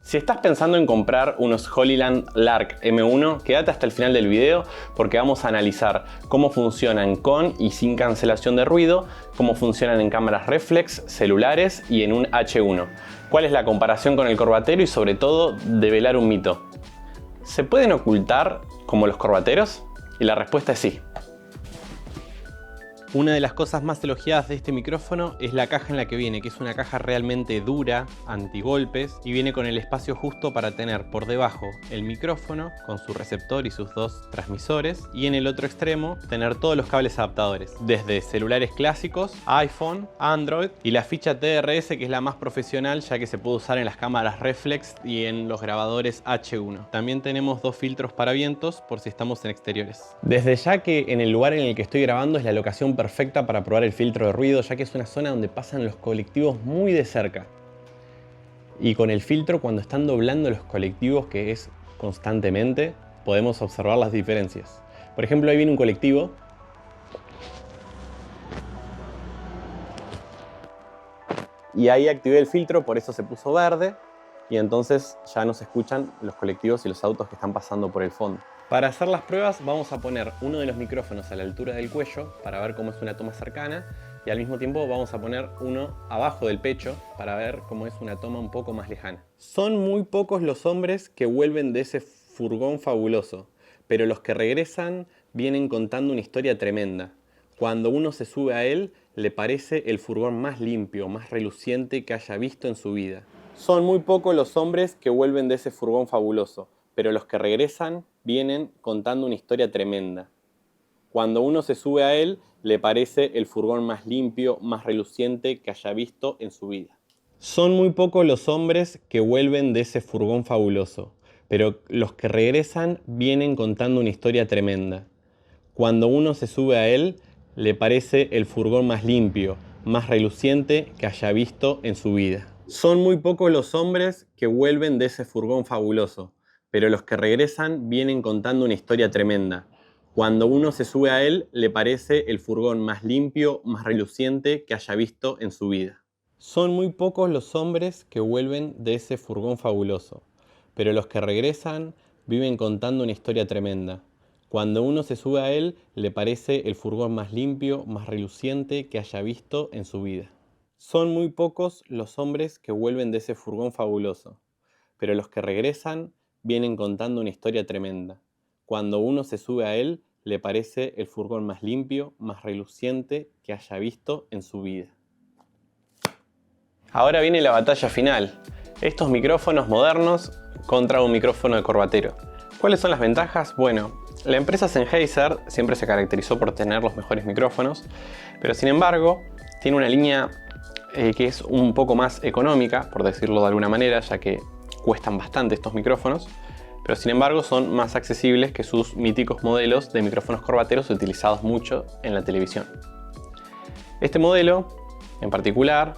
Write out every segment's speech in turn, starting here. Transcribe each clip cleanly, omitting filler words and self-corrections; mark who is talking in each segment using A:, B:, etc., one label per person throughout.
A: Si estás pensando en comprar unos Holyland Lark M1, quédate hasta el final del video porque vamos a analizar cómo funcionan con y sin cancelación de ruido, cómo funcionan en cámaras reflex, celulares y en un H1. Cuál es la comparación con el Corbatero y sobre todo develar un mito. ¿Se pueden ocultar como los Corbateros? Y la respuesta es sí. Una de las cosas más elogiadas de este micrófono es la caja en la que viene, que es una caja realmente dura, antigolpes, y viene con el espacio justo para tener por debajo el micrófono con su receptor y sus dos transmisores, y en el otro extremo tener todos los cables adaptadores, desde celulares clásicos, iPhone, Android y la ficha TRS, que es la más profesional ya que se puede usar en las cámaras reflex y en los grabadores H1. También tenemos dos filtros para vientos por si estamos en exteriores. Desde ya que en el lugar en el que estoy grabando es la locación perfecta para probar el filtro de ruido, ya que es una zona donde pasan los colectivos muy de cerca. Y con el filtro, cuando están doblando los colectivos, que es constantemente, podemos observar las diferencias. Por ejemplo, ahí viene un colectivo. Y ahí activé el filtro, por eso se puso verde. Y entonces ya no se escuchan los colectivos y los autos que están pasando por el fondo. Para hacer las pruebas vamos a poner uno de los micrófonos a la altura del cuello para ver cómo es una toma cercana y al mismo tiempo vamos a poner uno abajo del pecho para ver cómo es una toma un poco más lejana. Son muy pocos los hombres que vuelven de ese furgón fabuloso, pero los que regresan vienen contando una historia tremenda. Cuando uno se sube a él, le parece el furgón más limpio, más reluciente que haya visto en su vida. Son muy pocos los hombres que vuelven de ese furgón fabuloso, pero los que regresan vienen contando una historia tremenda. Cuando uno se sube a él, le parece el furgón más limpio, más reluciente que haya visto en su vida. Son muy pocos los hombres que vuelven de ese furgón fabuloso, pero los que regresan vienen contando una historia tremenda. Cuando uno se sube a él, le parece el furgón más limpio, más reluciente que haya visto en su vida. Son muy pocos los hombres que vuelven de ese furgón fabuloso, pero los que regresan vienen contando una historia tremenda. Cuando uno se sube a él, le parece el furgón más limpio, más reluciente que haya visto en su vida. Son muy pocos los hombres que vuelven de ese furgón fabuloso, pero los que regresan viven contando una historia tremenda. Cuando uno se sube a él, le parece el furgón más limpio, más reluciente que haya visto en su vida. Son muy pocos los hombres que vuelven de ese furgón fabuloso, pero los que regresan vienen contando una historia tremenda. Cuando uno se sube a él, le parece el furgón más limpio, más reluciente que haya visto en su vida. Ahora viene la batalla final. Estos micrófonos modernos contra un micrófono de Corbatero. ¿Cuáles son las ventajas? Bueno, la empresa Sennheiser siempre se caracterizó por tener los mejores micrófonos, pero sin embargo tiene una línea que es un poco más económica, por decirlo de alguna manera, ya que cuestan bastante estos micrófonos, pero sin embargo son más accesibles que sus míticos modelos de micrófonos corbateros utilizados mucho en la televisión. Este modelo en particular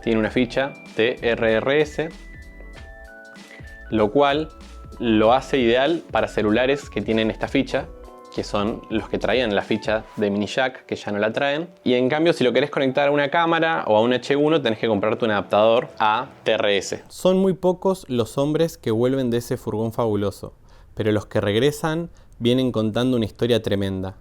A: tiene una ficha TRS, lo cual lo hace ideal para celulares que tienen esta ficha, que son los que traían la ficha de mini jack, que ya no la traen. Y en cambio, si lo querés conectar a una cámara o a un H1, tenés que comprarte un adaptador a TRS. Son muy pocos los hombres que vuelven de ese furgón fabuloso, pero los que regresan vienen contando una historia tremenda.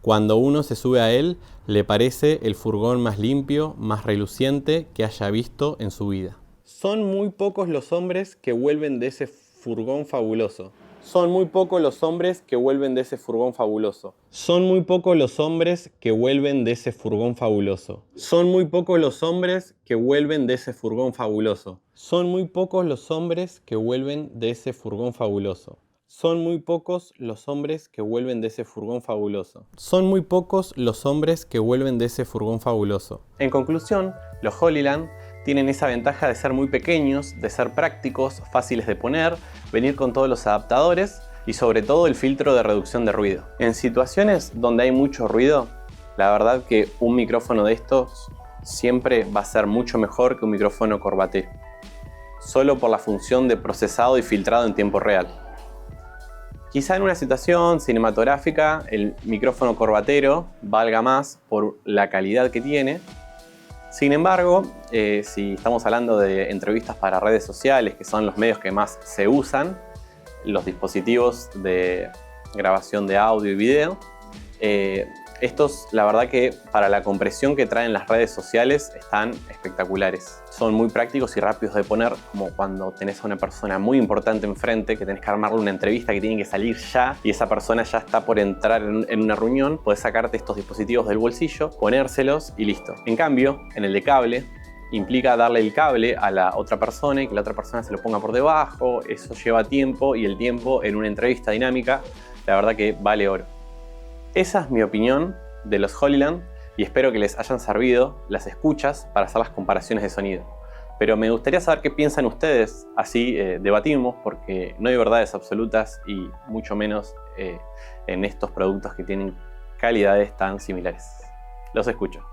A: Cuando uno se sube a él, le parece el furgón más limpio, más reluciente que haya visto en su vida. Son muy pocos los hombres que vuelven de ese furgón fabuloso. Son muy pocos los hombres que vuelven de ese furgón fabuloso. Son muy pocos los hombres que vuelven de ese furgón fabuloso. Son muy pocos los hombres que vuelven de ese furgón fabuloso. Son muy pocos los hombres que vuelven de ese furgón fabuloso. Son muy pocos los hombres que vuelven de ese furgón fabuloso. Son muy pocos los hombres que vuelven de ese furgón fabuloso. En conclusión, los Holyland tienen esa ventaja de ser muy pequeños, de ser prácticos, fáciles de poner, venir con todos los adaptadores y sobre todo el filtro de reducción de ruido. En situaciones donde hay mucho ruido, la verdad que un micrófono de estos siempre va a ser mucho mejor que un micrófono Corbatero, solo por la función de procesado y filtrado en tiempo real. Quizá en una situación cinematográfica el micrófono Corbatero valga más por la calidad que tiene. Sin embargo, si estamos hablando de entrevistas para redes sociales, que son los medios que más se usan, los dispositivos de grabación de audio y video, estos, la verdad que para la compresión que traen las redes sociales están espectaculares. Son muy prácticos y rápidos de poner, como cuando tenés a una persona muy importante enfrente, que tenés que armarle una entrevista que tiene que salir ya y esa persona ya está por entrar en una reunión. Podés sacarte estos dispositivos del bolsillo, ponérselos y listo. En cambio, en el de cable, implica darle el cable a la otra persona y que la otra persona se lo ponga por debajo. Eso lleva tiempo y el tiempo en una entrevista dinámica, la verdad que vale oro. Esa es mi opinión de los Holyland y espero que les hayan servido las escuchas para hacer las comparaciones de sonido. Pero me gustaría saber qué piensan ustedes, así debatimos, porque no hay verdades absolutas y mucho menos en estos productos que tienen calidades tan similares. Los escucho.